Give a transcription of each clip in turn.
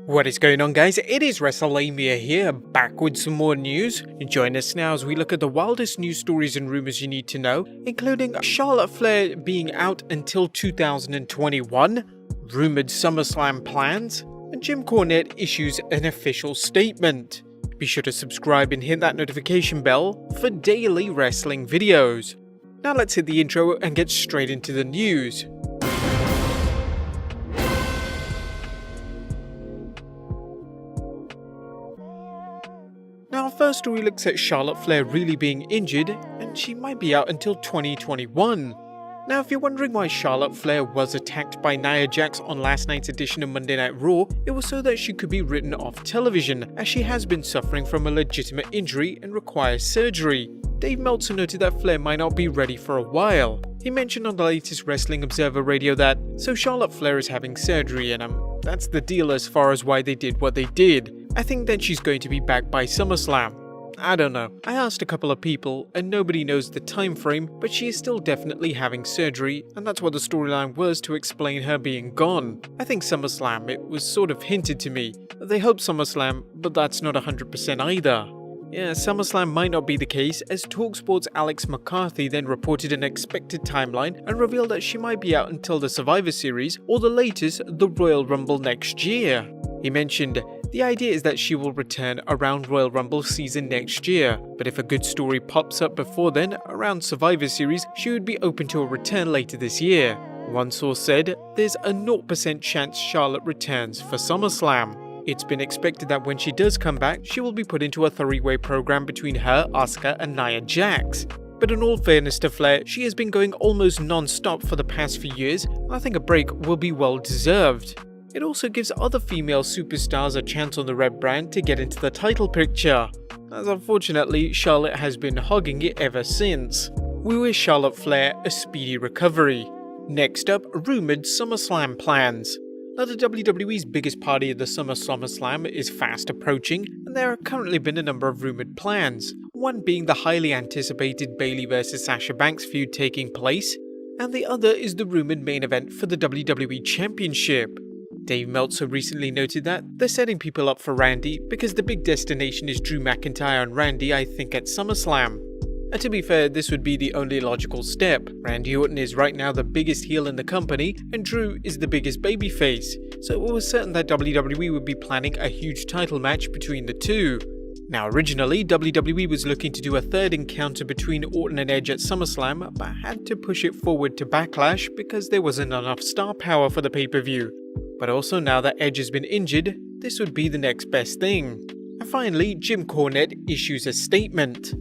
What is going on, guys? It is Wrestlelamia here, back with some more news. Join us now as we look at the wildest news stories and rumors you need to know, including Charlotte Flair being out until 2021, rumored Summerslam plans, and Jim Cornette issues an official statement. Be sure to subscribe and hit that notification bell for daily wrestling videos. Now let's hit the intro and get straight into the news. Now, our first story looks at Charlotte Flair really being injured, and she might be out until 2021. Now, if you're wondering why Charlotte Flair was attacked by Nia Jax on last night's edition of Monday Night Raw, it was so that she could be written off television, as she has been suffering from a legitimate injury and requires surgery. Dave Meltzer noted that Flair might not be ready for a while. He mentioned on the latest Wrestling Observer Radio that, so Charlotte Flair is having surgery and that's the deal as far as why they did what they did. I think that she's going to be back by SummerSlam. I don't know. I asked a couple of people and nobody knows the time frame, but she is still definitely having surgery, and that's what the storyline was to explain her being gone. I think SummerSlam, it was sort of hinted to me. They hope SummerSlam, but that's not 100% either. Yeah, SummerSlam might not be the case, as TalkSport's Alex McCarthy then reported an expected timeline and revealed that she might be out until the Survivor Series or the latest, the Royal Rumble next year. He mentioned, the idea is that she will return around Royal Rumble season next year, but if a good story pops up before then, around Survivor Series, she would be open to a return later this year. One source said, there's a 0% chance Charlotte returns for SummerSlam. It's been expected that when she does come back, she will be put into a three-way program between her, Asuka, and Nia Jax. But in all fairness to Flair, she has been going almost non-stop for the past few years, and I think a break will be well deserved. It also gives other female superstars a chance on the red brand to get into the title picture, as unfortunately Charlotte has been hogging it ever since. We wish Charlotte Flair a speedy recovery. Next up, rumored SummerSlam plans. Now, the WWE's biggest party of the SummerSlam is fast approaching, and there have currently been a number of rumored plans, one being the highly anticipated Bayley vs Sasha Banks feud taking place, and the other is the rumored main event for the WWE Championship. Dave Meltzer recently noted that they're setting people up for Randy because the big destination is Drew McIntyre and Randy, I think, at SummerSlam. And to be fair, this would be the only logical step. Randy Orton is right now the biggest heel in the company, and Drew is the biggest babyface, so it was certain that WWE would be planning a huge title match between the two. Now, originally, WWE was looking to do a third encounter between Orton and Edge at SummerSlam, but had to push it forward to Backlash because there wasn't enough star power for the pay-per-view. But also, now that Edge has been injured, this would be the next best thing. And finally, Jim Cornette issues a statement.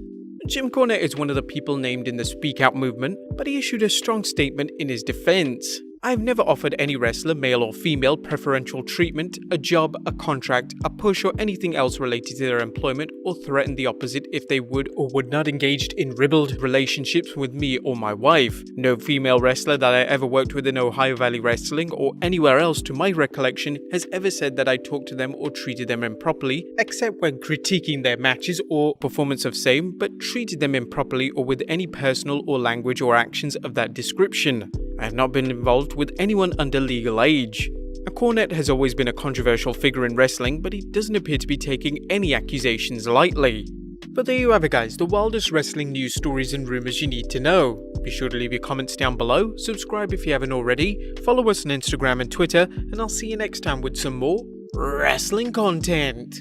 Jim Cornette is one of the people named in the Speak Out movement, but he issued a strong statement in his defense. I've never offered any wrestler, male or female, preferential treatment, a job, a contract, a push, or anything else related to their employment, or threatened the opposite if they would or would not engaged in ribald relationships with me or my wife. No female wrestler that I ever worked with in Ohio Valley Wrestling or anywhere else to my recollection has ever said that I talked to them or treated them improperly, except when critiquing their matches or performance of same, but treated them improperly or with any personal or language or actions of that description. I have not been involved with anyone under legal age. Cornette has always been a controversial figure in wrestling, but he doesn't appear to be taking any accusations lightly. But there you have it, guys, the wildest wrestling news stories and rumors you need to know. Be sure to leave your comments down below, subscribe if you haven't already, follow us on Instagram and Twitter, and I'll see you next time with some more wrestling content.